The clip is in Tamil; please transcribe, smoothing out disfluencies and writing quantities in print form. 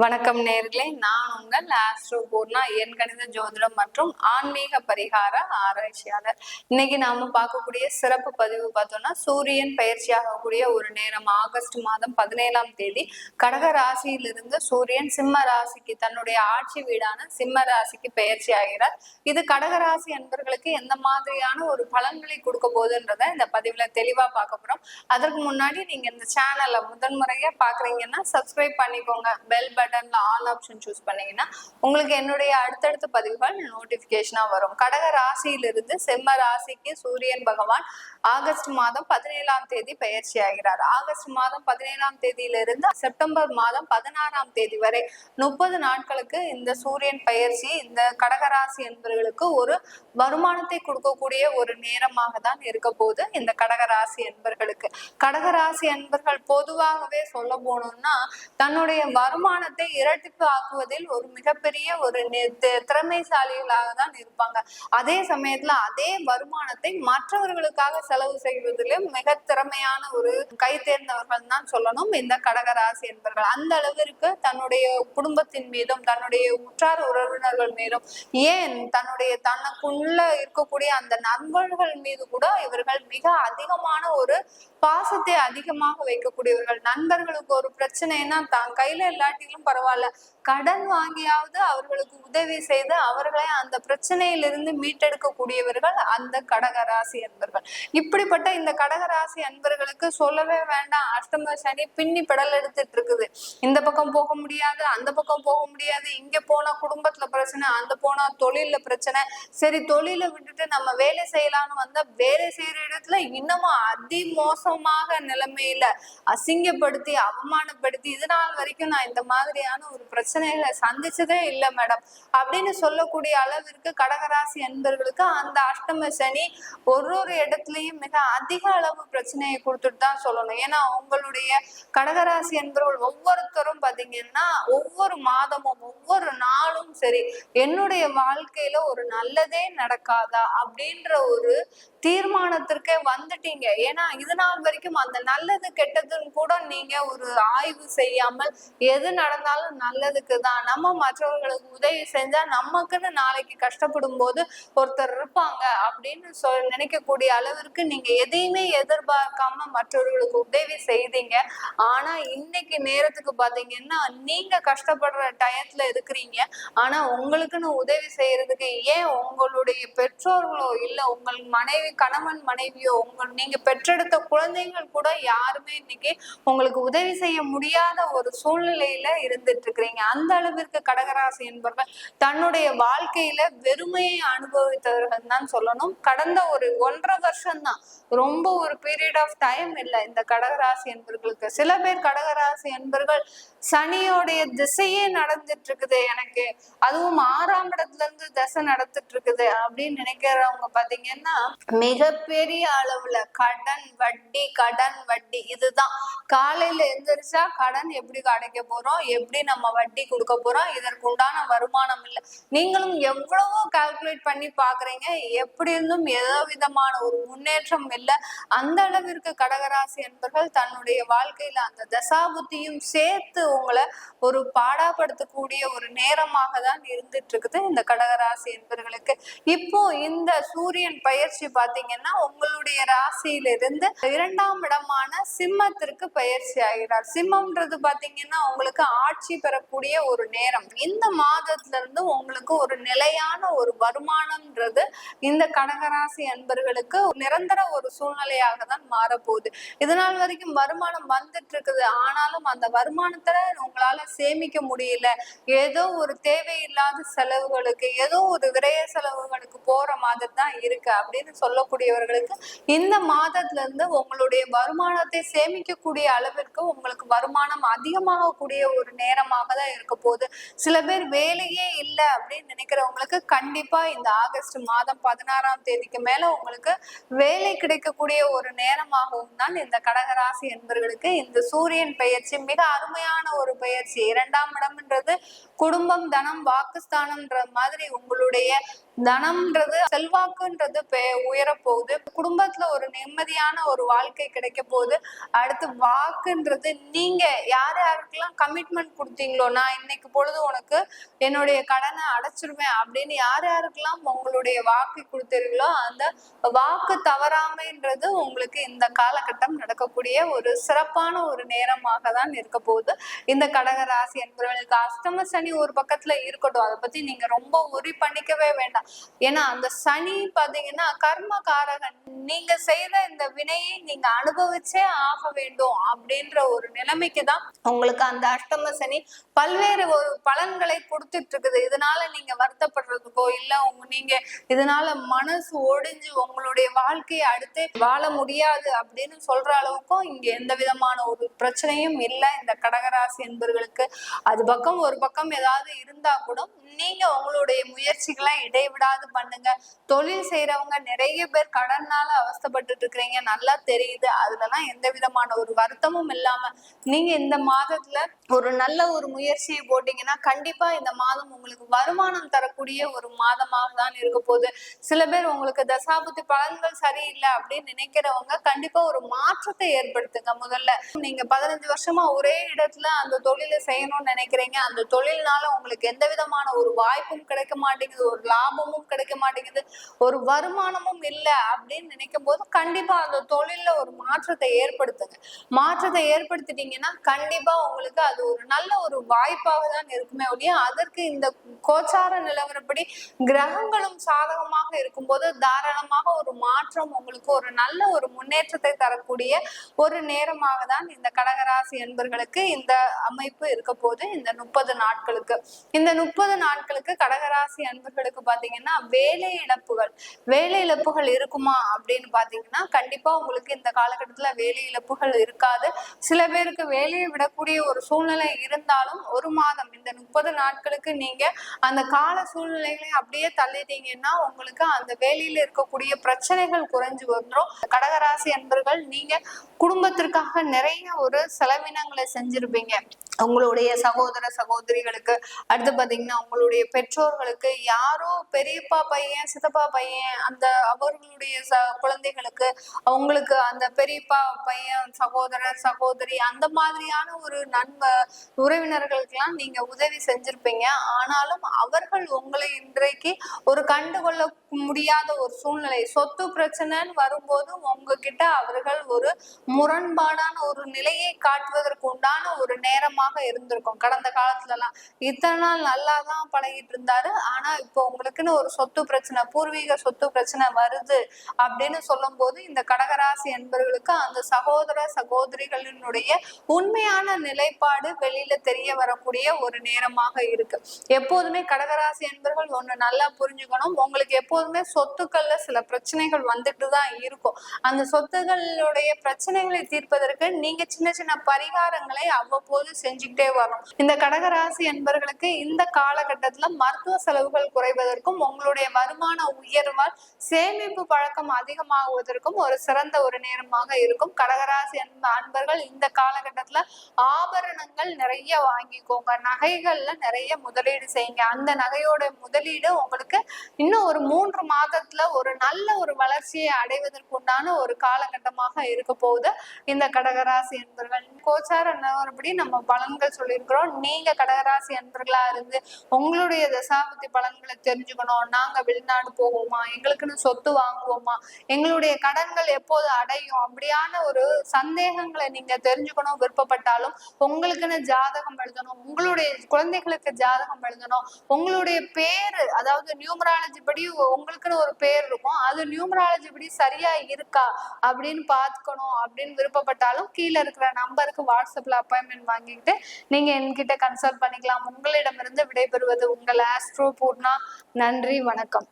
வணக்கம் நேர்களே, நான் உங்கள் ஆஸ்ட்ரோ பூர்ணா, என் கணித ஜோதிடம் மற்றும் ஆன்மீக பரிகார ஆராய்ச்சியாளர். இன்னைக்கு நாம பார்க்கக்கூடிய சிறப்பு பதிவு பார்த்தோம்னா, சூரியன் பயிற்சி ஆகக்கூடிய ஒரு நேரம் ஆகஸ்ட் மாதம் 17ஆம் தேதி கடக ராசியிலிருந்து சூரியன் சிம்ம ராசிக்கு, தன்னுடைய ஆட்சி வீடான சிம்ம ராசிக்கு பயிற்சி ஆகிறார். இது கடக ராசி என்பவர்களுக்கு எந்த மாதிரியான ஒரு பலன்களை கொடுக்க போகுதுன்றத இந்த பதிவுல தெளிவா பார்க்க போறோம். அதற்கு முன்னாடி நீங்க இந்த சேனலை முதன்முறையா பாக்குறீங்கன்னா சப்ஸ்கிரைப் பண்ணிக்கோங்க. பெல் பட்டன்ல ஆல் ஆப்ஷன் சூஸ் பண்ணீங்கன்னா உங்களுக்கு என்னுடைய அடுத்தடுத்த பதிவுகள் நோட்டிபிகேஷனா வரும். கடக ராசியிலிருந்து சிம்ம ராசிக்கு சூரியன் பகவான் ஆகஸ்ட் மாதம் 17ஆம் தேதி பயிற்சி ஆகிறார். ஆகஸ்ட் மாதம் 17ஆம் தேதியிலிருந்து செப்டம்பர் மாதம் 16ஆம் தேதி வரை 30 நாட்களுக்கு இந்த சூரியன் பயிற்சி இந்த கடகராசி என்பவர்களுக்கு ஒரு வருமானத்தை கொடுக்கக்கூடிய ஒரு நேரமாக தான் இருக்க போது. இந்த கடகராசி என்பவர்களுக்கு கடகராசி என்பர்கள் பொதுவாகவே சொல்ல போனோம்னா தன்னுடைய வருமானத்தை இரட்டிப்பு ஆக்குவதில் ஒரு மிகப்பெரிய ஒரு திறமைசாலிகளாக தான் இருப்பாங்க. அதே சமயத்துல அதே வருமானத்தை மற்றவர்களுக்காக செலவு செய்வதிலும் மிக திறமையான ஒரு கை தேர்ந்தவர்கள் தான் சொல்லணும் இந்த கடகராசி என்பவர்கள். அந்த அளவிற்கு தன்னுடைய குடும்பத்தின் மீதும் தன்னுடைய உற்றார் உறவினர்கள் மீதும் ஏன் தனக்குள்ள இருக்கக்கூடிய அந்த நண்பர்கள் மீது கூட இவர்கள் மிக அதிகமான ஒரு பாசத்தை அதிகமாக வைக்கக்கூடியவர்கள். நண்பர்களுக்கு ஒரு பிரச்சனைனா தான் கையில இல்லாட்டிலும் பரவாயில்ல, கடன் வாங்கியாவது அவர்களுக்கு உதவி செய்து அவர்களை அந்த பிரச்சனையிலிருந்து மீட்டெடுக்கக்கூடியவர்கள் அந்த கடகராசி அன்பர்கள். இப்படிப்பட்ட இந்த கடகராசி அன்பர்களுக்கு சொல்லவே வேண்டாம், அஷ்டம சனி பின்னி பெடல் எடுத்துட்டு இருக்குது. இந்த பக்கம் போக முடியாது, அந்த பக்கம் போக முடியாது, இங்க போனா குடும்பத்துல பிரச்சனை, அந்த போனா தொழில பிரச்சனை. சரி, தொழில விட்டுட்டு நம்ம வேலை செய்யலாம்னு வந்தா வேலை செய்யற இடத்துல இன்னமும் அதி மோசமாக நிலைமையில அசிங்கப்படுத்தி அவமானப்படுத்தி இது நாள் வரைக்கும் நான் இந்த மாதிரியான ஒரு பிரச்சனைகளை சந்திச்சதே இல்லை மேடம் அப்படின்னு சொல்லக்கூடிய அளவிற்கு கடகராசி என்பவர்களுக்கு அந்த அஷ்டம சனி ஒரு இடத்துலயும் மிக அதிக அளவு பிரச்சனையை கொடுத்துட்டு தான் சொல்லணும். ஏன்னா உங்களுடைய கடகராசி என்பவர்கள் ஒவ்வொருத்தரும் பாத்தீங்கன்னா ஒவ்வொரு மாதமும் ஒவ்வொரு நாளும் சரி, என்னுடைய வாழ்க்கையில ஒரு நல்லதே நடக்காதா அப்படின்ற ஒரு தீர்மானத்திற்கே வந்துட்டீங்க. ஏன்னா இது நாள் வரைக்கும் அந்த நல்லது கெட்டதுன்னு கூட நீங்க ஒரு ஆய்வு செய்யாமல் எது நடந்தாலும் நல்லதுக்கு தான், நம்ம மற்றவர்களுக்கு உதவி செஞ்சா நமக்குன்னு நாளைக்கு கஷ்டப்படும் போது ஒருத்தர் இருப்பாங்க அப்படின்னு நினைக்கக்கூடிய அளவிற்கு நீங்க எதையுமே எதிர்பார்க்காம மற்றவர்களுக்கு உதவி செய்தீங்க. ஆனா இன்னைக்கு நேரத்துக்கு பாத்தீங்கன்னா நீங்க கஷ்டப்படுற டயத்துல இருக்கிறீங்க. ஆனா உங்களுக்குன்னு உதவி செய்யறதுக்கு ஏன் உங்களுடைய பெற்றோர்களோ இல்ல உங்கள் மனைவி கணவன் மனைவியோ நீங்க பெற்றெடுத்த குழந்தைகள் கூட யாருமே இன்னைக்கு உங்களுக்கு உதவி செய்ய முடியாத ஒரு சூழ்நிலையில இருந்துட்டு இருக்கிறீங்க. அந்த அளவிற்கு கடகராசி என்பவர்கள் தன்னுடைய வாழ்க்கையில வெறுமையை அனுபவித்தவர்கள் தான் சொல்லணும். கடந்த ஒரு 1.5 வருஷம் தான், ரொம்ப ஒரு பீரியட் ஆஃப் டைம் இல்லை இந்த கடகராசி என்பவர்களுக்கு. சில பேர் கடகராசி என்பவர்கள் சனியோடைய திசையே நடந்துட்டு இருக்குது, எனக்கு அதுவும் 6ஆம் இடத்துல இருந்து திசை நடந்துட்டு இருக்குது அப்படின்னு நினைக்கிறவங்க பாத்தீங்கன்னா மிகப்பெரிய அளவுல கடன் வட்டி இதுதான். காலையில எந்திரிச்சா கடன் எப்படி அடைக்க போறோம், எப்படி நம்ம வட்டி கொடுக்க போறோம், இதற்கு உண்டான வருமானம் இல்லை. நீங்களும் எவ்வளவோ கால்குலேட் பண்ணி பாக்குறீங்க, எப்படி இருந்தும் ஏதோ விதமான ஒரு முன்னேற்றம் இல்லை. அந்த அளவிற்கு கடகராசி என்பவர்கள் தன்னுடைய வாழ்க்கையில அந்த தசாபுத்தியும் சேர்த்து உங்களை ஒரு பாடாப்படுத்தக்கூடிய ஒரு நேரமாக தான் இருந்துட்டு இருக்குது இந்த கடகராசி என்பவர்களுக்கு. இப்போ இந்த சூரியன் பயிற்சி பாத்தீங்கன்னா உங்களுடைய ராசியிலிருந்து 2ஆம் இடமான சிம்மத்திற்கு பயிற்சி ஆகிறார். சிம்மம்ன்றது பாத்தீங்கன்னா உங்களுக்கு ஆட்சி பெறக்கூடிய ஒரு நேரம். இந்த மாதத்துல இருந்து உங்களுக்கு ஒரு நிலையான ஒரு வருமானம்ன்றது இந்த கடகராசி அன்பர்களுக்கு நிரந்தர ஒரு சூழ்நிலையாக தான் மாறப்போகுது. இதனால் வரைக்கும் வருமானம் வந்துட்டு இருக்குது, ஆனாலும் அந்த வருமானத்துல உங்களால சேமிக்க முடியல. ஏதோ ஒரு தேவையில்லாத செலவுகளுக்கு, ஏதோ ஒரு விரய செலவுகளுக்கு போற மாதிரி தான் இருக்கு அப்படின்னு சொல்லக்கூடியவர்களுக்கு இந்த மாதத்துல இருந்து உங்களுடைய வருமானத்தை சேமிக்கக்கூடிய அளவிற்கு உங்களுக்கு வருமானம் அதிகமாக கூடிய ஒரு நேரமாக தான் இருக்க போகுது. சில பேர் வேலையே இல்லை அப்படின்னு நினைக்கிறவங்களுக்கு கண்டிப்பா இந்த ஆகஸ்ட் மாதம் 16ஆம் தேதிக்கு மேல உங்களுக்கு வேலை கிடைக்கக்கூடிய ஒரு நேரமாகவும் தான் இந்த கடகராசி என்பவர்களுக்கு இந்த சூரியன் பயிற்சி மிக அருமையான ஒரு பயிற்சி. 2ஆம் இடம்ன்றது குடும்பம், தனம், வாக்குஸ்தானம்ன்ற மாதிரி உங்களுடைய தனம்ன்றது செல்வாக்குன்றது உயர போகுது, குடும்பத்துல ஒரு நிம்மதியான ஒரு வாழ்க்கை கிடைக்க போகுது. அடுத்து வாக்குன்றது நீங்க யார் யாருக்கெல்லாம் கமிட்மெண்ட் கொடுத்தீங்களோ, நான் இன்னைக்கு பொழுது உனக்கு என்னுடைய கடனை அடைச்சிருவேன் அப்படின்னு யார் யாருக்கெல்லாம் உங்களுடைய வாக்கு கொடுத்தீர்களோ அந்த வாக்கு தவறாமைன்றது உங்களுக்கு இந்த காலகட்டம் நடக்கக்கூடிய ஒரு சிறப்பான ஒரு நேரமாக தான் இருக்க போகுது. இந்த கடக ராசி என்பவர்களுக்கு அஷ்டம சனி ஒரு பக்கத்துல இருக்கட்டும், அதை பத்தி நீங்க ரொம்ப உரி பண்ணிக்கவே வேண்டாம். ஏன்னா அந்த சனி பாத்தீங்கன்னா கர்மகாரகன், நீங்க செய்த இந்த வினையை நீங்க அனுபவிச்சே ஆக வேண்டும் அப்படின்ற ஒரு நிலைமைக்கு தான் உங்களுக்கு அந்த அஷ்டம சனி பல்வேறு ஒரு பலன்களை கொடுத்துட்டு இருக்குது. இதனால நீங்க வருத்தப்படுறதுக்கோ இல்ல நீங்க இதனால மனசு ஒடிஞ்சு உங்களுடைய வாழ்க்கையை அடுத்து வாழ முடியாது அப்படின்னு சொல்ற அளவுக்கும் இங்க எந்த விதமான ஒரு பிரச்சனையும் இல்லை இந்த கடகராசி என்பவர்களுக்கு. அது பக்கம் ஒரு பக்கம் ஏதாவது இருந்தா கூட நீங்க உங்களுடைய முயற்சிகளை இடைவிடாது பண்ணுங்க. தொழில் செய்யறவங்க நிறைய பேர் கடனால அவஸ்தைப்பட்டு இருக்கிறீங்க, நல்லா தெரியுது. அதுலலாம் எந்த விதமான ஒரு வருத்தமும் இல்லாம நீங்க இந்த மாதத்துல ஒரு நல்ல ஒரு முயற்சியை போட்டீங்கன்னா கண்டிப்பா இந்த மாதம் உங்களுக்கு வருமானம் தரக்கூடிய ஒரு மாதமாக தான் இருக்க போகுது. சில பேர் உங்களுக்கு தசாபுத்தி பலன்கள் சரியில்லை அப்படின்னு நினைக்கிறவங்க கண்டிப்பா ஒரு மாற்றத்தை ஏற்படுத்துங்க. முதல்ல நீங்க 15 வருஷமா ஒரே இடத்துல அந்த தொழிலை செய்யணும்னு நினைக்கிறீங்க, அந்த தொழில்னால உங்களுக்கு எந்த விதமான ஒரு வாய்ப்பும் கிடைக்க மாட்டேங்குது, ஒரு லாபமும் கிடைக்க மாட்டேங்குது, ஒரு வருமானமும் இல்லை அப்படின்னு நினைக்கும் போது கண்டிப்பா அந்த தொழில்ல ஒரு மாற்றத்தை ஏற்படுத்துங்க. மாற்றத்தை ஏற்படுத்திட்டீங்கன்னா கண்டிப்பா உங்களுக்கு அது ஒரு நல்ல ஒரு வாய்ப்பாக தான் இருக்குமே ஒழிய, அதற்கு இந்த கோச்சார நிலவரப்படி கிரகங்களும் சாதகமாக இருக்கும்போது தாராளமாக ஒரு மாற்றம் உங்களுக்கு ஒரு நல்ல ஒரு முன்னேற்றத்தை தரக்கூடிய ஒரு நேரமாக தான் இந்த கடகராசி என்பர்களுக்கு இந்த அமைப்பு இருக்க போது. இந்த 30 நாட்களுக்கு இந்த 30 நாட்களுக்கு கடகராசி அன்பர்களுக்கு பாத்தீங்கன்னா வேலை இழப்புகள் இருக்குமா அப்படின்னு பாத்தீங்கன்னா கண்டிப்பா உங்களுக்கு இந்த காலகட்டத்துல வேலை இழப்புகள் இருக்காது. சில பேருக்கு வேலையை விடக்கூடிய ஒரு சூழ்நிலை இருந்தாலும் ஒரு மாதம் இந்த 30 நாட்களுக்கு நீங்க அந்த கால சூழ்நிலைகளை அப்படியே தள்ளிட்டீங்கன்னா உங்களுக்கு அந்த வேலையில இருக்கக்கூடிய பிரச்சனைகள் குறைஞ்சு வந்துடும். கடகராசி அன்பர்கள் நீங்க குடும்பத்திற்காக நிறைய ஒரு செலவினங்களை செஞ்சிருப்பீங்க. உங்களுடைய சகோதர சகோதரிகளுக்கு, அடுத்து பாத்தீங்கன்னா உங்களுடைய பெற்றோர்களுக்கு, யாரோ பெரியப்பா பையன் சித்தப்பா பையன் அந்த அவர்களுடைய குழந்தைகளுக்கு, அவங்களுக்கு அந்த பெரியப்பா பையன் சகோதரர் சகோதரி அந்த மாதிரியான ஒரு உறவினர்களுக்கெல்லாம் நீங்க உதவி செஞ்சிருப்பீங்க. ஆனாலும் அவர்கள் உங்களை இன்றைக்கு ஒரு கண்டுகொள்ள முடியாத ஒரு சூழ்நிலை, சொத்து பிரச்சனைன்னு வரும்போது உங்ககிட்ட அவர்கள் ஒரு முரண்பாடான ஒரு நிலையை காட்டுவதற்கு உண்டான ஒரு நேரமாக இருந்திருக்கும். கடந்த காலத்துல எல்லாம் இத்தனை நாள் நல்லாதான் பழகிட்டு இருந்தாரு, ஆனா இப்போ உங்களுக்குன்னு ஒரு சொத்து பிரச்சனை, பூர்வீக சொத்து பிரச்சனை வருது அப்படின்னு சொல்லும் போது இந்த கடகராசி என்பவர்களுக்கு அந்த சகோதர சகோதரிகளினுடைய உண்மையான நிலைப்பாடு வெளியில தெரிய வரக்கூடிய ஒரு நேரமாக இருக்கு. எப்போதுமே கடகராசி என்பவர்கள் ஒண்ணு நல்லா புரிஞ்சுக்கணும், உங்களுக்கு எப்போதுமே சொத்துக்கள்ல சில பிரச்சனைகள் வந்துட்டு தான் இருக்கும். அந்த சொத்துக்களுடைய பிரச்சனைகளை தீர்ப்பதற்கு நீங்க சின்ன சின்ன பரிகாரங்களை அவ்வப்போது செஞ்சுக்கிட்டே வரணும். இந்த கடகராசி என்பவர்களுக்கு இந்த காலகட்டத்துல மருத்துவ செலவுகள் குறைவதற்கும் உங்களுடைய வருமான உயர்வால் சேமிப்பு பழக்கம் அதிகமாகுவதற்கும் ஒரு சிறந்த ஒரு நேரமாக இருக்கும். கடகராசி அன்பர்கள் இந்த காலகட்டத்துல ஆபரணங்கள் நிறைய வாங்கிக்கோங்க, நகைகள்ல நிறைய முதலீடு செய்யுங்க. அந்த நகையோட முதலீடு உங்களுக்கு இன்னும் ஒரு 3 மாதத்துல ஒரு நல்ல ஒரு வளர்ச்சியை அடைவதற்கு உண்டான ஒரு காலகட்டமாக இருக்க போகுது. இந்த கடகராசி என்பர்கள் கோச்சார நிலவரப்படி நம்ம பலன்கள் சொல்லியிருக்கிறோம். நீங்க கடகராசி அன்பர்களா இருந்து உங்களுடைய தசாபுத்தி பலன்களை தெரிஞ்சுக்கணும், நாங்க வெளிநாடு போவோமா, எங்களுக்குன்னு சொத்து வாங்குவோமா, எங்களுடைய கடன்கள் எப்போது அடையும், அப்படியான ஒரு சந்தேகங்களை நீங்க தெரிஞ்சுக்கணும் விருப்பப்பட்டாலும் உங்களுக்குன்னு ஜாதகம் எழுதணும், உங்களுடைய குழந்தைகளுக்கு ஜாதகம் எழுதணும், உங்களுடைய பேரு அதாவது நியூமராலஜி படி உங்களுக்குன்னு ஒரு பேர் இருக்கும், அது நியூமராலஜி படி சரியா இருக்கா அப்படின்னு பார்த்துக்கணும் அப்படின்னு விருப்பப்பட்டாலும் கீழே இருக்கிற நம்பருக்கு வாட்ஸ்அப்ல அப்பாயின்மெண்ட் வாங்கிக்கிட்டு நீங்க என்கிட்ட கன்சல்ட் பண்ணிக்கலாம். உங்களிடமிருந்து விடைபெறுவது உங்கள் ஆஸ்ட்ரோ பூர்ணா. நன்றி, வணக்கம்.